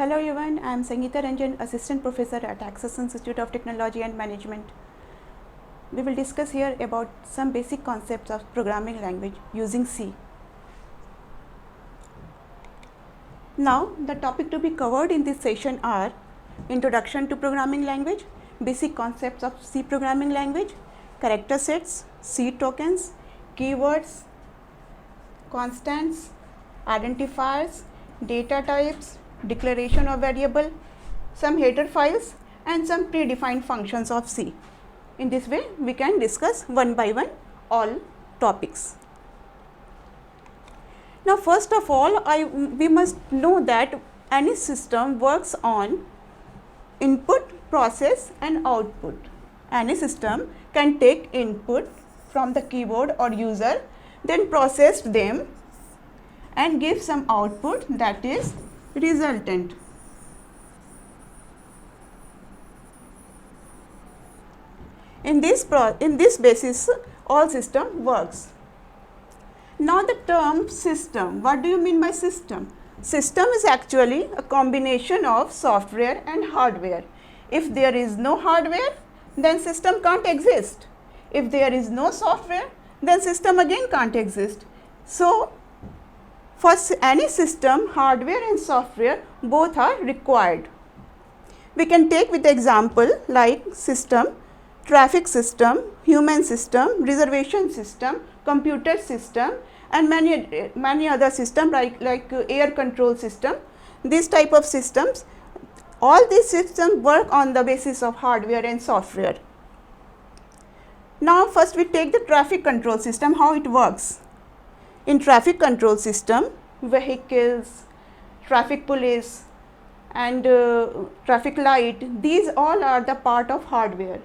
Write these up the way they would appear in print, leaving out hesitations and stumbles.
Hello everyone, I am Sangeeta Ranjan, Assistant Professor at Axis Institute of Technology and Management. We will discuss here about some basic concepts of programming language using C. Now, the topic to be covered in this session are Introduction to Programming Language, Basic Concepts of C Programming Language, Character Sets, C Tokens, Keywords, Constants, Identifiers, Data Types, Declaration of Variable, some header files and some predefined functions of C. In this way, we can discuss one by one all topics. Now, first of all, we must know that any system works on input, process and output. Any system can take input from the keyboard or user, then process them and give some output that is resultant. In this basis, all system works. Now the term system, what do you mean by system? System is actually a combination of software and hardware. If there is no hardware, then system can't exist. If there is no software, then system again can't exist. So, for any system, hardware and software both are required. We can take with example like system, traffic system, human system, reservation system, computer system and many other systems like air control system. These type of systems, all these systems work on the basis of hardware and software. Now first we take the traffic control system, how it works. In traffic control system, vehicles, traffic police and traffic light, these all are the part of hardware,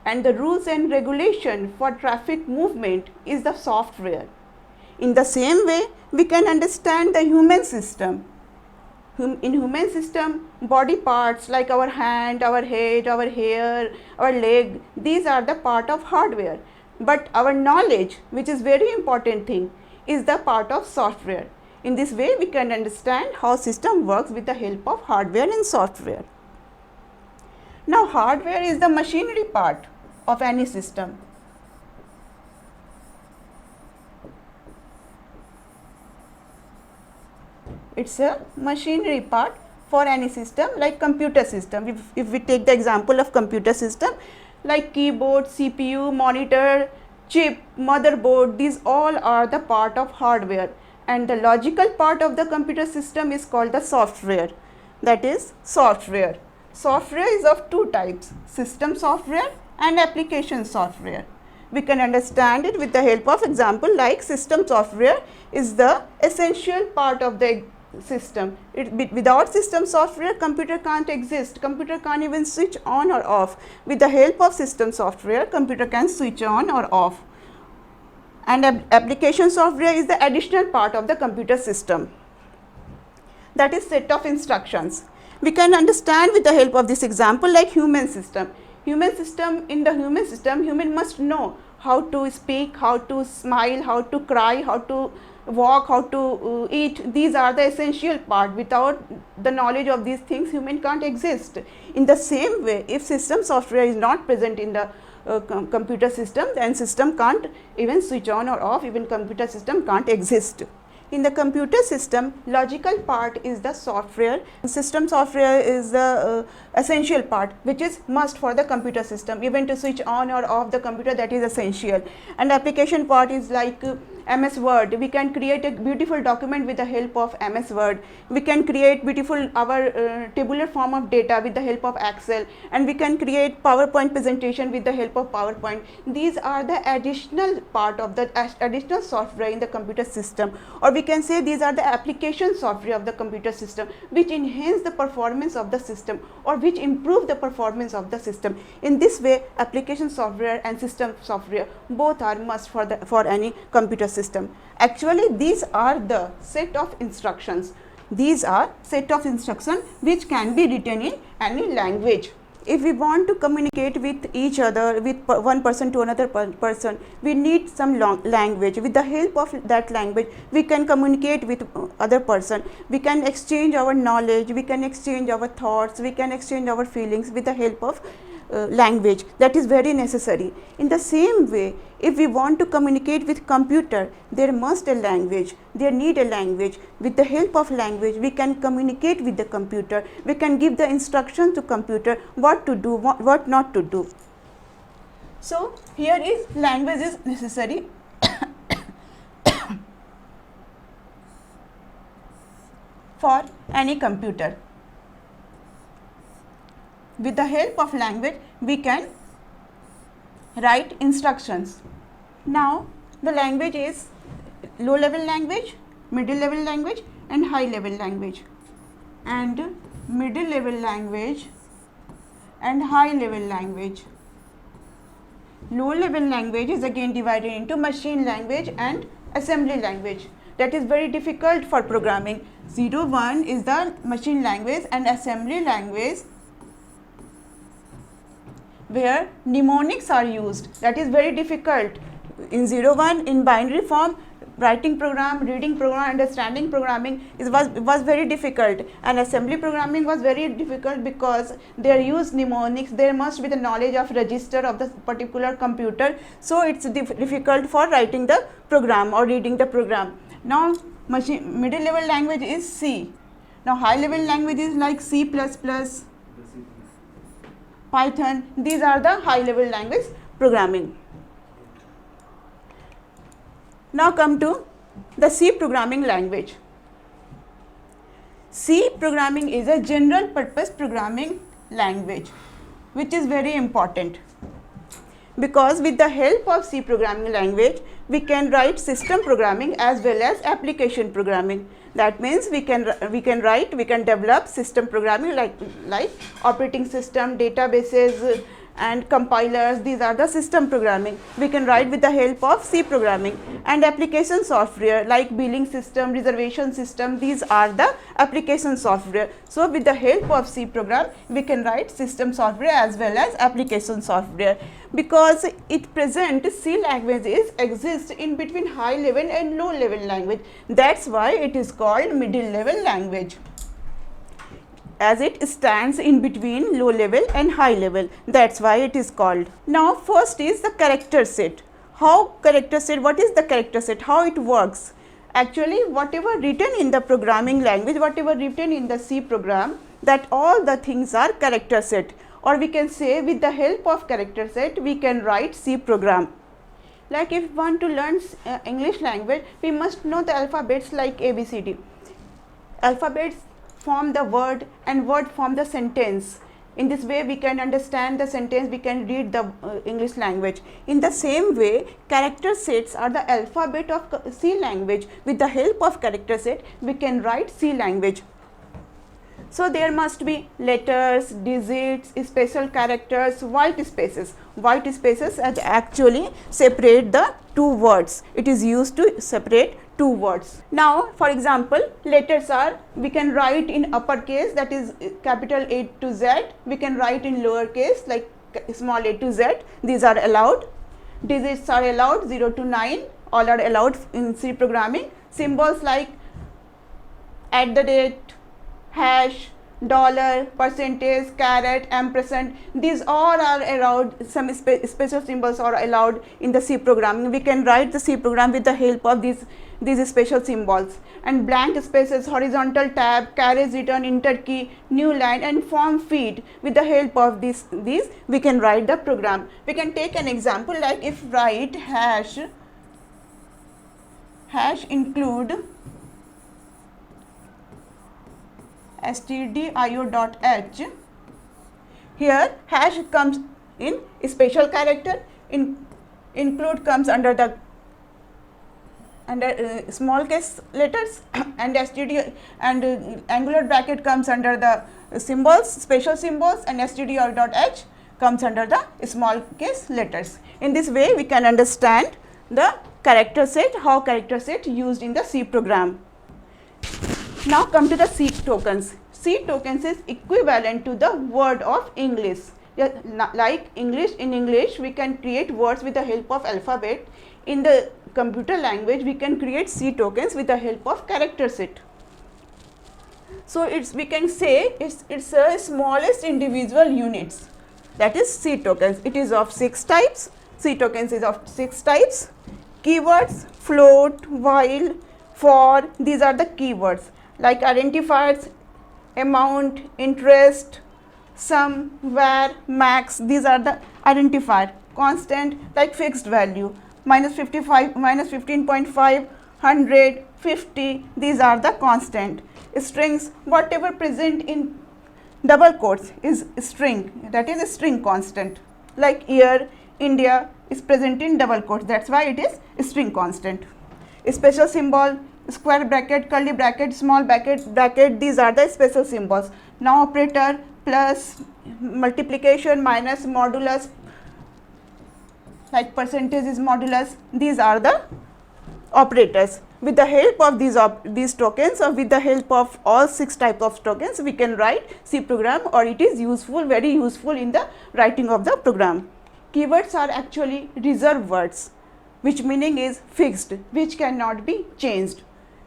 and the rules and regulation for traffic movement is the software. In the same way, we can understand the human system. In human system, body parts like our hand, our head, our hair, our leg, these are the part of hardware. But our knowledge, which is very important thing, is the part of software. In this way, we can understand how system works with the help of hardware and software. Now, hardware is the machinery part of any system. It's a machinery part for any system like computer system. If we take the example of computer system like keyboard, CPU, monitor, chip, motherboard, these all are the part of hardware, and the logical part of the computer system is called the software. That is software. Software is of two types, system software and application software. We can understand it with the help of example like system software is the essential part of the system. Without system software, computer can't exist. Computer can't even switch on or off. With the help of system software, computer can switch on or off. And application software is the additional part of the computer system. That is set of instructions. We can understand with the help of this example like human system. Human system, in the human system, human must know how to speak, how to smile, how to cry, how to walk, how to eat. These are the essential part. Without the knowledge of these things, human can't exist. In the same way, if system software is not present in the computer system, then system can't even switch on or off, even computer system can't exist. In the computer system, logical part is the software. System software is the essential part, which is must for the computer system. Even to switch on or off the computer, that is essential. And application part is like MS Word. We can create a beautiful document with the help of MS Word. We can create beautiful our tabular form of data with the help of Excel, and we can create PowerPoint presentation with the help of PowerPoint. These are the additional part of the additional software in the computer system, or we can say these are the application software of the computer system which enhance the performance of the system or which improve the performance of the system. In this way, application software and system software both are must for any computer system. Actually, these are the set of instructions. These are set of instructions which can be written in any language. if we want to communicate with each other, with one person to another person, we need some language. With the help of that language, we can communicate with other person. We can exchange our knowledge, we can exchange our thoughts, we can exchange our feelings with the help of language. That is very necessary. In the same way, if we want to communicate with computer, there must a language, there need a language. With the help of language, we can communicate with the computer, we can give the instruction to computer what to do, what not to do. So here is language is necessary for any computer. With the help of language, we can write instructions. Now, the language is low level language, middle level language and high level language. And middle level language and high level language. Low level language is again divided into machine language and assembly language. That is very difficult for programming. 01 is the machine language and assembly language, where mnemonics are used. That is very difficult. In 01, in binary form, writing program, reading program, understanding programming was very difficult, and assembly programming was very difficult because they use mnemonics. There must be the knowledge of register of the particular computer, so it's difficult for writing the program or reading the program. Now middle level language is C. Now high level language is like C++, Python. These are the high level language programming. Now come to the C programming language. C programming is a general purpose programming language, which is very important, because with the help of C programming language, we can write system programming as well as application programming. That means we can develop system programming like operating system, databases and compilers. These are the system programming. We can write with the help of C programming. And application software like billing system, reservation system, these are the application software. So with the help of C program, we can write system software as well as application software. Because it present C languages exist in between high level and low level language. That's why it is called middle level language, as it stands in between low level and high level. That's why it is called. Now first is the character set. What is the character set? How it works? Actually, whatever written in the programming language, whatever written in the C program, that all the things are character set. Or we can say with the help of character set, we can write C program. Like if we want to learn English language, we must know the alphabets like ABCD. Alphabets form the word and word form the sentence. In this way, we can understand the sentence, we can read the English language. In the same way, character sets are the alphabet of C language. With the help of character set, we can write C language. So there must be letters, digits, special characters, white spaces. White spaces actually separate the two words. It is used to separate two words. Now, for example, letters are, we can write in uppercase, that is capital A to Z. We can write in lowercase like small a to Z. These are allowed. Digits are allowed, 0 to 9. All are allowed in C programming. Symbols like @ hash, dollar, percentage, caret, ampersand, these all are allowed. Some special symbols are allowed in the C programming. We can write the C program with the help of these special symbols. And blank spaces, horizontal tab, carriage return, enter key, new line and form feed. With the help of these we can write the program. We can take an example like if write hash include stdio.h. Here hash comes in special character, include comes under small case letters and stdio and angular bracket comes under the symbols, special symbols, and stdio.h comes under the small case letters. In this way we can understand the character set, how character set used in the C program. Now come to the C tokens. C tokens is equivalent to the word of English. Yeah, like English, in English we can create words with the help of alphabet. In the computer language we can create C tokens with the help of character set. So we can say it's a smallest individual units, that is C tokens. It is of 6 types. C tokens is of 6 types. Keywords, float, while, for, these are the keywords. Like identifiers, amount, interest, sum, var, max, these are the identifier. Constant, like fixed value, minus 55, minus 15.5, 100, 50, these are the constant. Strings, whatever present in double quotes is string, that is a string constant. Like year, India is present in double quotes, that's why it is string constant. Special symbol, square bracket, curly bracket, small bracket, these are the special symbols. Now operator, plus, multiplication, minus, modulus, like percentage is modulus, these are the operators. With the help of these tokens, or with the help of all 6 types of tokens, we can write C program, or it is useful, very useful in the writing of the program. Keywords are actually reserved words, which meaning is fixed, which cannot be changed.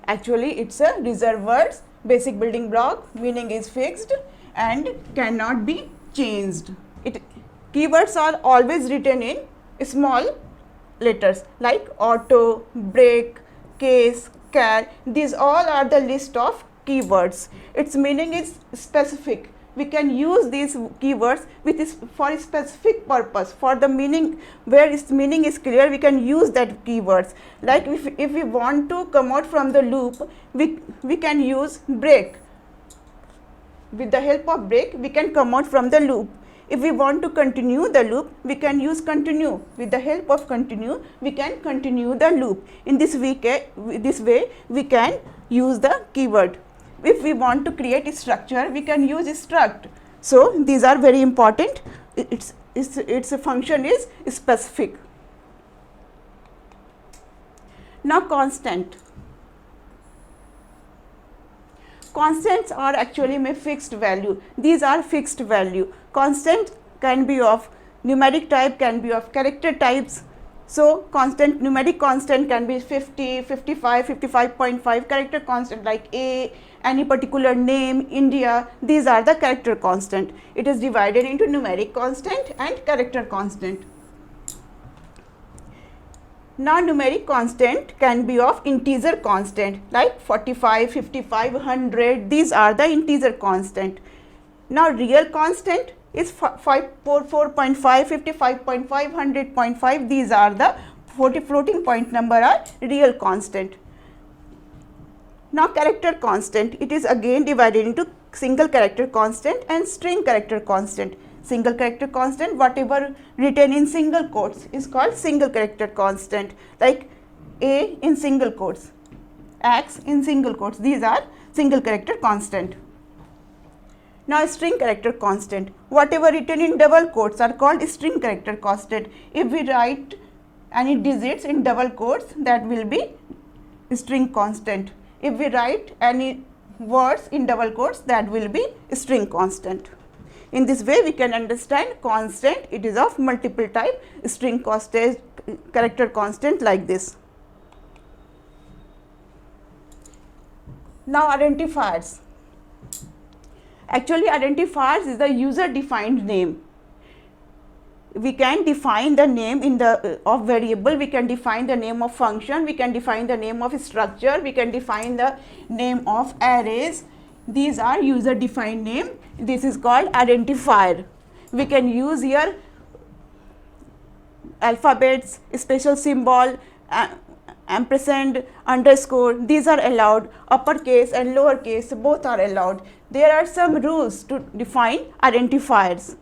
Actually it's a reserved words, basic building block, meaning is fixed and cannot be changed. Keywords are always written in small letters, like auto, break, case, care, these all are the list of keywords. Its meaning is specific. We can use these keywords for a specific purpose, for the meaning, where its meaning is clear, we can use that keywords. Like if we want to come out from the loop, we can use break. With the help of break, we can come out from the loop. If we want to continue the loop, we can use continue. With the help of continue, we can continue the loop. In this way, we can use the keyword. If we want to create a structure, we can use struct. So these are very important. Its function is specific. Now constant. Constants are actually a fixed value. These are fixed value. Constant can be of numeric type, can be of character types. So constant, numeric constant can be 50, 55, 55.5. Character constant like A, any particular name, India, these are the character constant. It is divided into numeric constant and character constant. Now numeric constant can be of integer constant like 45, 55, 100, these are the integer constant. Now real constant is 4.5, 55.5, 100.5, these are the floating point number are real constant. Now character constant, it is again divided into single character constant and string character constant. Single character constant, whatever written in single quotes is called single character constant, like A in single quotes, X in single quotes, these are single character constant. Now string character constant, whatever written in double quotes are called string character constant. If we write any digits in double quotes, that will be string constant. If we write any words in double quotes, that will be string constant. In this way, we can understand constant, it is of multiple type, string constant, character constant like this. Now identifiers. Actually identifiers is the user defined name. We can define the name in the of variable, we can define the name of function, we can define the name of structure, we can define the name of arrays. These are user defined name. This is called identifier. We can use here alphabets, special symbol, ampersand, underscore, these are allowed. Uppercase and lowercase both are allowed. There are some rules to define identifiers.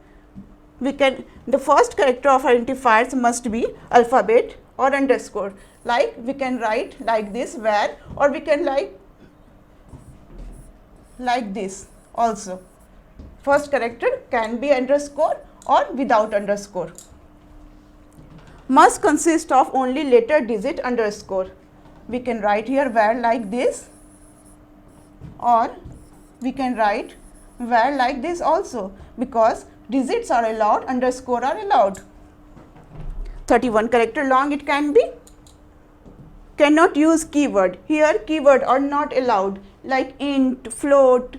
The first character of identifiers must be alphabet or underscore. Like we can write like this var, or we can like this also. First character can be underscore or without underscore. Must consist of only letter digit underscore. We can write here var like this, or we can write var like this also, because digits are allowed, underscore are allowed. 31 character long it can be. Cannot use keyword. Here keyword are not allowed, like int, float,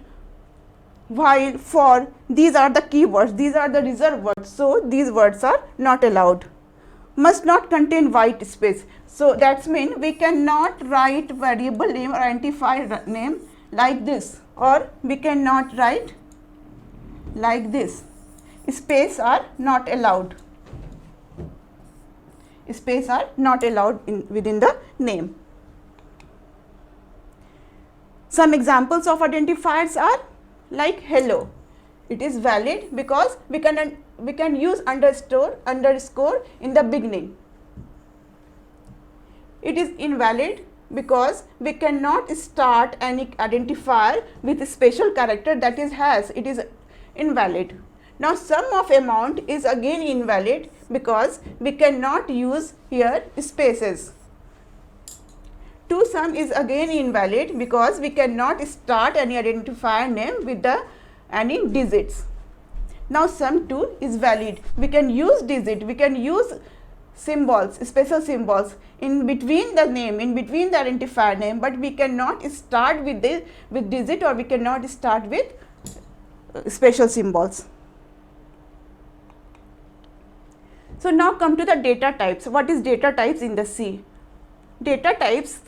while, for. These are the keywords, these are the reserved words, so these words are not allowed. Must not contain white space. So that's mean we cannot write variable name or identifier name like this, or we cannot write like this. Space are not allowed. Space are not allowed within the name. Some examples of identifiers are like hello. It is valid because we can use underscore in the beginning. It is invalid because we cannot start any identifier with a special character, that is has. It is invalid. Now sum of amount is again invalid because we cannot use here spaces. To sum is again invalid because we cannot start any identifier name with any digits. Now sum to is valid. We can use digit, we can use symbols, special symbols in between the name, in between the identifier name, but we cannot start with digit, or we cannot start with special symbols. So now come to the data types. What is data types in the C? Data types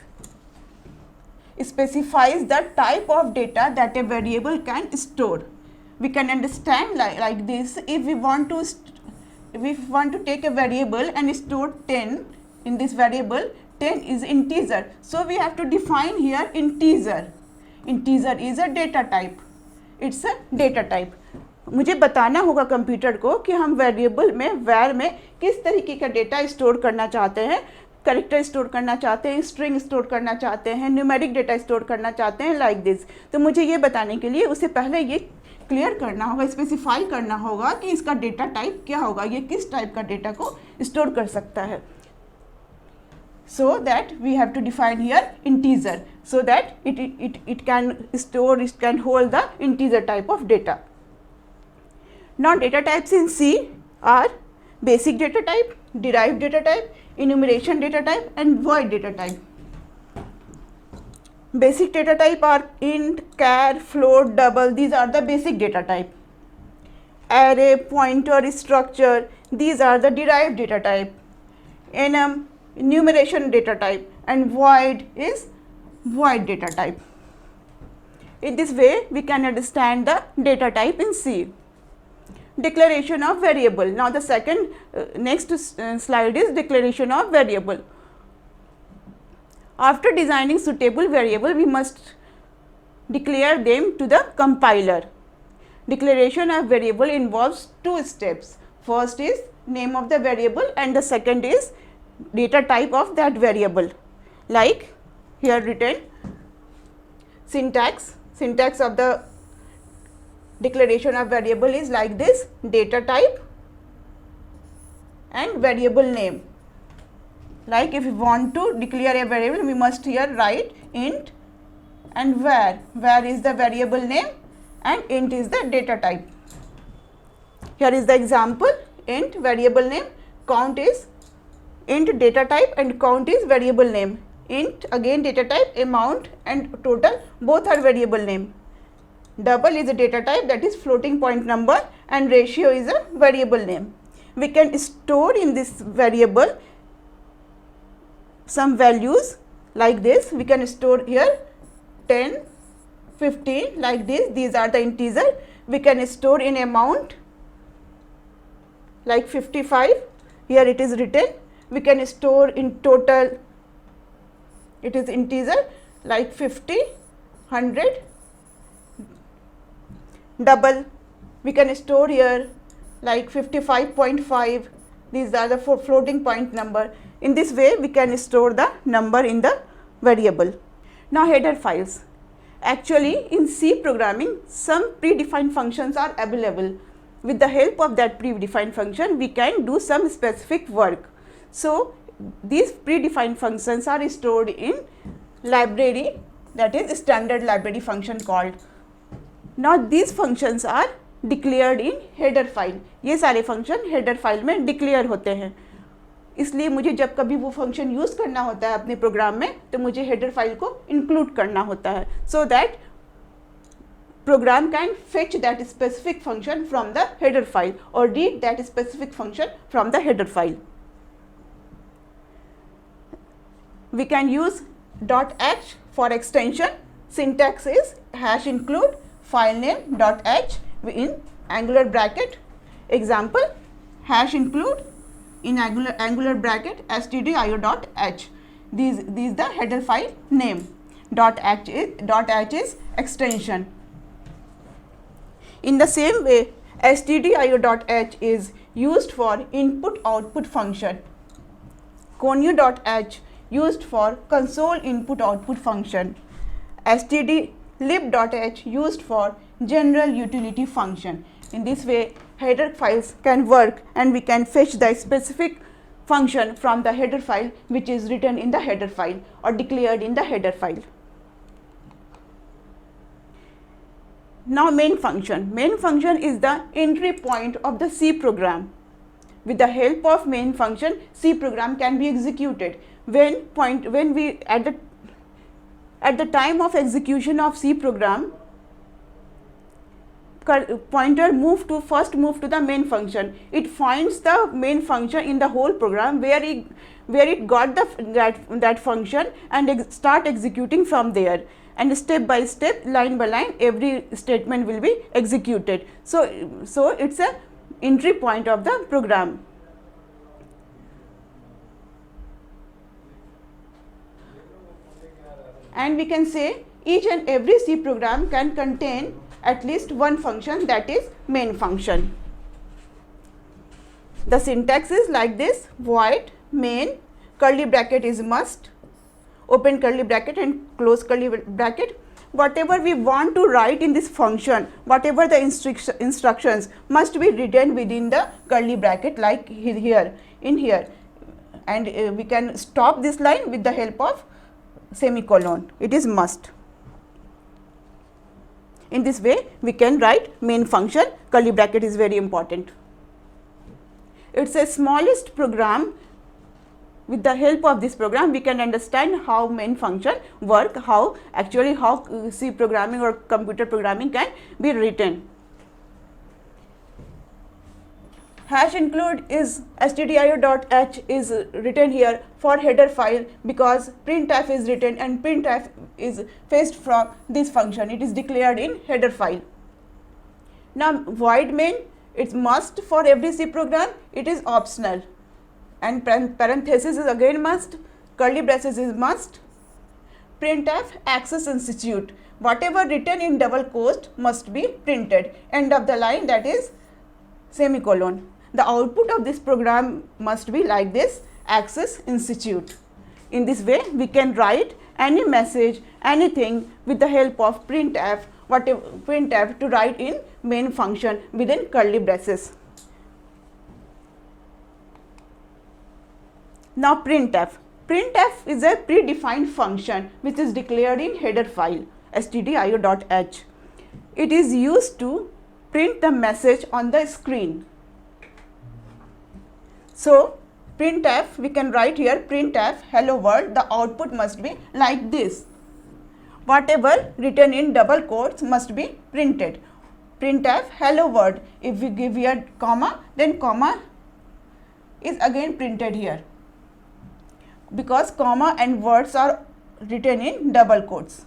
specifies the type of data that a variable can store. We can understand like this. If we want to take a variable and store 10 in this variable, 10 is integer. So we have to define here integer. Integer is a data type. It's a data type. मुझे बताना होगा computer को कि हम variable में var में किस तरीके का डेटा स्टोर करना चाहते हैं. करेक्टर स्टोर करना चाहते हैं, स्ट्रिंग स्टोर करना चाहते हैं, न्यूमेरिक डेटा स्टोर करना चाहते हैं, लाइक दिस. तो मुझे ये बताने के लिए उससे पहले ये क्लियर करना होगा, स्पेसिफाई करना होगा कि इसका डेटा टाइप क्या होगा, ये किस टाइप का डेटा को स्टोर कर सकता है. So that we have to define here integer, so that it can store, it can hold the integer type of data. Now data types in C are basic data type, derived data type, enumeration data type and void data type. Basic data type are int, char, float, double. These are the basic data type. Array, pointer, structure. These are the derived data type. Enum, enumeration data type, and void is void data type. In this way we can understand the data type in C. Declaration of variable. Now the second next slide is declaration of variable. After designing suitable variable, we must declare them to the compiler. Declaration of variable involves two steps. First is name of the variable and the second is data type of that variable. Like here written syntax of the declaration of variable is like this: data type and variable name. Like if we want to declare a variable, we must here write int and var. Var is the variable name and int is the data type. Here is the example: int variable name, count is int data type and count is variable name. Int again data type, amount and total both are variable name. Double is a data type, that is floating point number, and ratio is a variable name. We can store in this variable some values like this. We can store here 10, 15 like this. These are the integer. We can store in amount like 55. Here it is written. We can store in total, it is integer like 50, 100. Double we can store here like 55.5. These are the floating point number. In this way we can store the number in the variable. Now header files. Actually in C programming some predefined functions are available. With the help of that predefined function we can do some specific work. So these predefined functions are stored in library, that is standard library function called. Now these functions are declared in header file. ये सारे function header file में declare होते हैं, इसलिए मुझे जब कभी वो फंक्शन यूज़ करना होता है अपने प्रोग्राम में तो मुझे हेडर फाइल को इंक्लूड करना होता है, so that program can fetch that specific function from the header file or read that specific function from the header file. We can use .h for extension. Syntax is hash include filename .h in angular bracket. Example, hash include in angular bracket stdio.h. These the header file name. .h is extension. In the same way, stdio.h is used for input output function. Conio.h used for console input output function. stdlib.h used for general utility function. In this way, header files can work and we can fetch the specific function from the header file which is written in the header file or declared in the header file. Now main function. Main function is the entry point of the C program. With the help of main function, C program can be executed. When we at the time of execution of C program, pointer first move to the main function. It finds the main function in the whole program where it got that function and start executing from there. And step by step, line by line, every statement will be executed. So it's a entry point of the program. And we can say each and every C program can contain at least one function, that is main function. The syntax is like this: void main, curly bracket is must, open curly bracket and close curly bracket. Whatever we want to write in this function, whatever the instructions must be written within the curly bracket, like here, in here, and we can stop this line with the help of semicolon. It is must. In this way, we can write main function. Curly bracket is very important. It's a smallest program. With the help of this program, we can understand how main function work, how C programming or computer programming can be written. Hash include is stdio.h is written here for header file because printf is written and printf is fetched from this function. It is declared in header file. Now void main, it's must for every C program. It is optional. And parenthesis is again must, curly braces is must. Printf access institute, whatever written in double quotes must be printed. End of the line, that is semicolon. The output of this program must be like this: access institute. In this way, we can write any message, anything with the help of printf, printf to write in main function within curly braces. Now printf. Printf is a predefined function which is declared in header file stdio.h. It is used to print the message on the screen. So printf, we can write here printf hello world. The output must be like this. Whatever written in double quotes must be printed. Printf hello world. If we give here comma, then comma is again printed here, because comma and words are written in double quotes.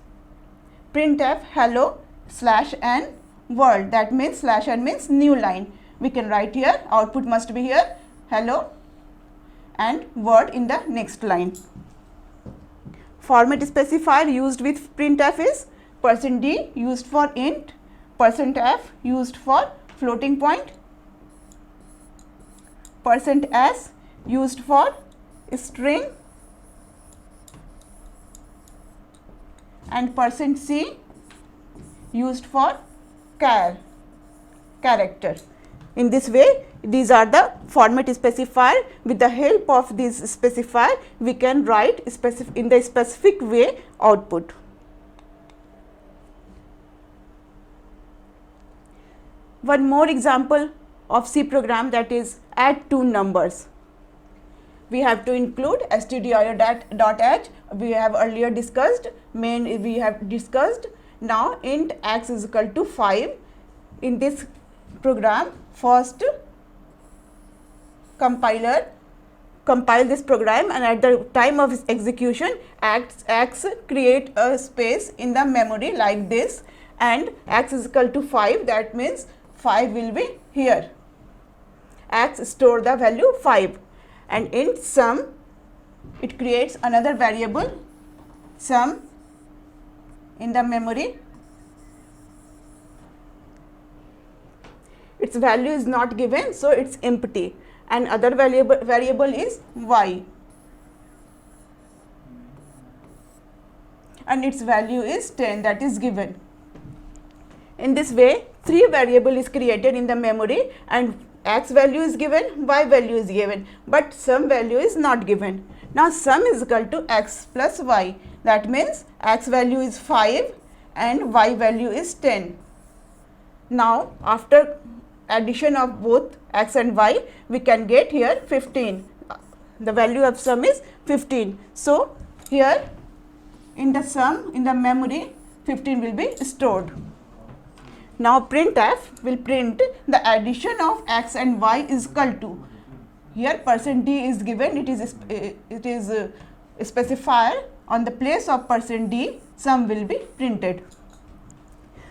Printf hello /n world, that means /n means new line. We can write here, output must be here hello and word in the next line. Format specifier used with printf is %d used for int, %f used for floating point, %s used for string, and %c used for character. In this way, these are the format specifier. With the help of this specifier, we can write in the specific way output. one more example of C program, that is add two numbers. We have to include stdio.h. We have earlier discussed, main we have discussed. Now int x is equal to 5. In this program, first compiler compile this program, and at the time of execution x create a space in the memory like this, and x is equal to 5. That means 5 will be here. X store the value 5, and in sum it creates another variable sum in the memory. Its value is not given, so it's empty, and other variable is y, and its value is 10, that is given. In this way, 3 variable is created in the memory, and x value is given, y value is given, but sum value is not given. Now sum is equal to x plus y. That means x value is 5 and y value is 10. Now after addition of both x and y, we can get here 15. The value of sum is 15. So here in the sum, in the memory, 15 will be stored. Now printf will print the addition of x and y is equal to, here %d is given, it is a specifier. On the place of %d, sum will be printed.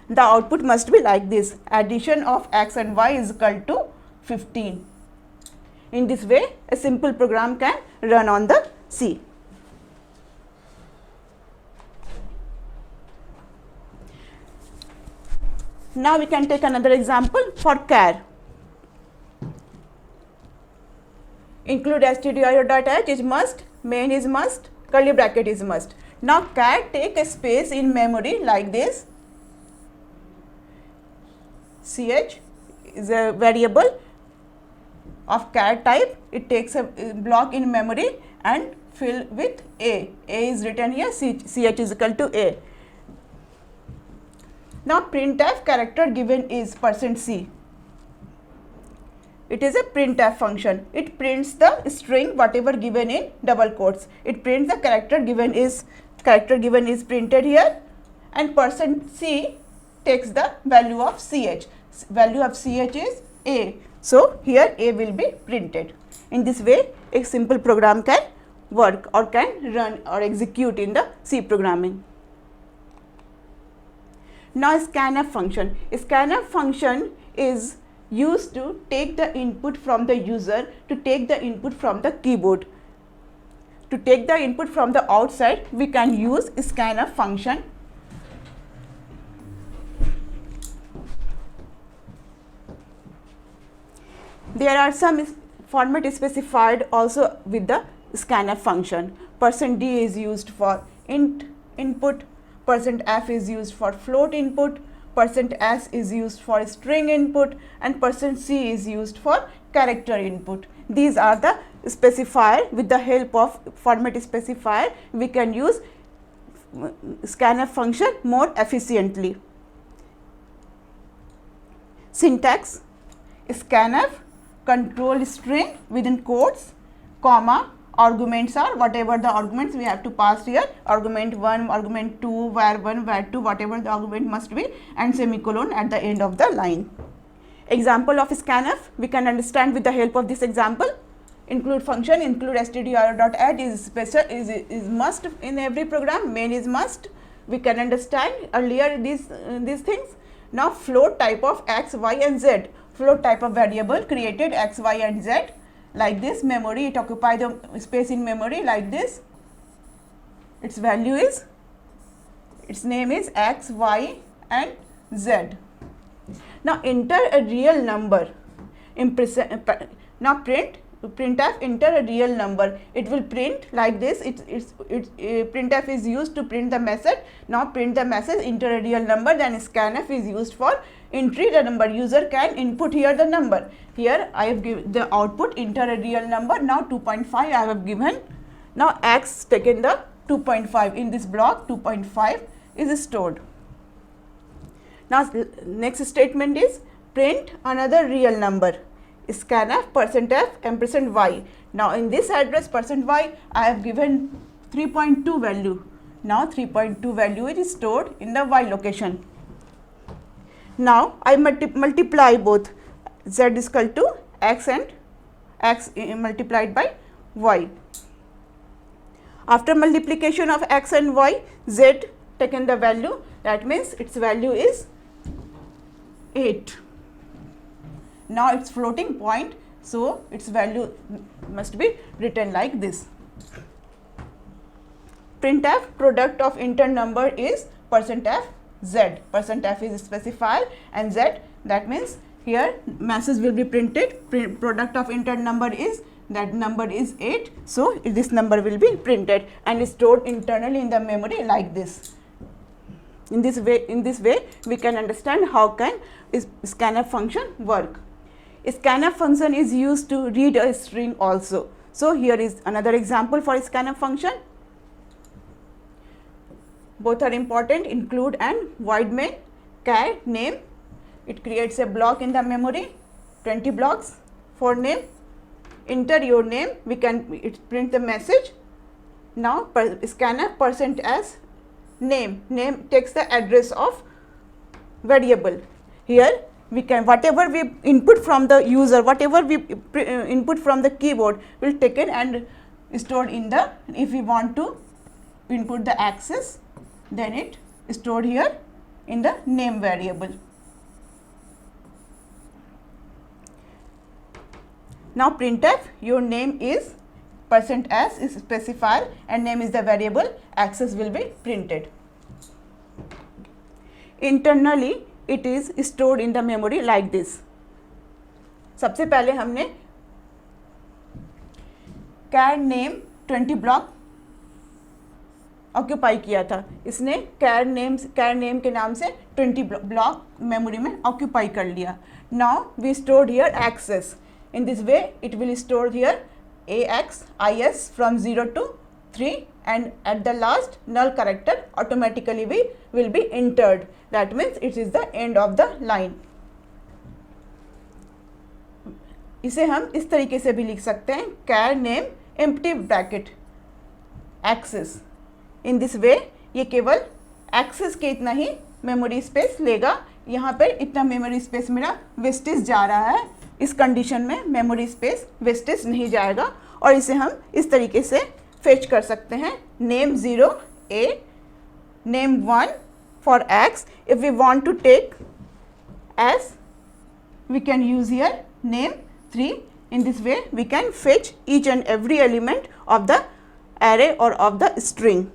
The output must be like this: addition of x and y is equal to 15. In this way, a simple program can run on the C. Now we can take another example for char. Include stdio.h is must, main is must, curly bracket is must. Now char take a space in memory like this. Ch is a variable of char type. It takes a block in memory and fill with a. A is written here, ch is equal to a. Now printf character given is %c. It is a printf function. It prints the string whatever given in double quotes. It prints the character given is printed here, and %c takes the value of ch. Value of ch is a. So here a will be printed. In this way, a simple program can work or can run or execute in the C programming. Now scanf function. Scanf function is used to take the input from the user, to take the input from the keyboard. To take the input from the outside, we can use scanf function. There are some format specified also with the scanf function. %d is used for int input, %f is used for float input, %s is used for string input, and %c is used for character input. These are the specifier. With the help of format specifier, we can use scanf function more efficiently. Syntax: scanf control string within quotes, comma, arguments are whatever the arguments we have to pass here, argument 1, argument 2, var 1, var 2, whatever the argument must be, and semicolon at the end of the line. Example of scanf we can understand with the help of this example. Include function, include stdio.h is must in every program, main is must. We can understand earlier these things. Now float type of x, y and z. Float type of variable created x, y and z like this. Memory, it occupies the space in memory like this. Its value is, its name is x, y and z. Now enter a real number. Now printf enter a real number. It will print like this. Printf is used to print the message. Now print the message, enter a real number. Then scanf is used for entry the number. User can input here the number. Here I have given the output, enter a real number. Now 2.5 I have given. Now x taken the 2.5 in this block. 2.5 is stored. Now next statement is print another real number, scanf %f ampersand y. Now in this address %y I have given 3.2 value. Now 3.2 value is stored in the y location. Now I multiply both z is equal to x and x multiplied by y. After multiplication of x and y, z taken the value, that means its value is 8. Now its floating point, so its value must be written like this. Printf product of integer number is %f z. %f is specified and z, that means here message will be printed. Product of integer number is, that number is 8, so this number will be printed and stored internally in the memory like this. In this way we can understand how can scanf function work. Scanf function is used to read a string also. So here is another example for scanf function. Both are important, include and void main. Char name, it creates a block in the memory, 20 blocks for name. Enter your name, it print the message. Now scanf %s name takes the address of variable. Here we can, whatever we input from the user, whatever we input from the keyboard will taken and stored in the, if we want to input the access, then it stored here in the name variable. Now printf, your name is %s is specified and name is the variable, access will be printed. Internally it is stored in the memory like this. सबसे पहले हमने char name 20 block occupy किया था. इसने char name के नाम से 20 block memory में ऑक्यूपाई कर लिया. Now we stored here access. In this way it will store here AX, IS from 0 to 3 and at the last null character automatically will be entered. That means it is the end of the line. इसे हम इस तरीके से भी लिख सकते हैं char name empty bracket access. In this way ये केवल access के इतना ही मेमोरी स्पेस लेगा. यहाँ पर इतना मेमोरी स्पेस मेरा वेस्टेज जा रहा है. इस कंडीशन में मेमोरी स्पेस वेस्टेज नहीं जाएगा और इसे हम इस तरीके से फेच कर सकते हैं. Name 0 A, name 1 for x. If we want to take as, we can use here name 3. In this way we can fetch each and every element of the array or of the string.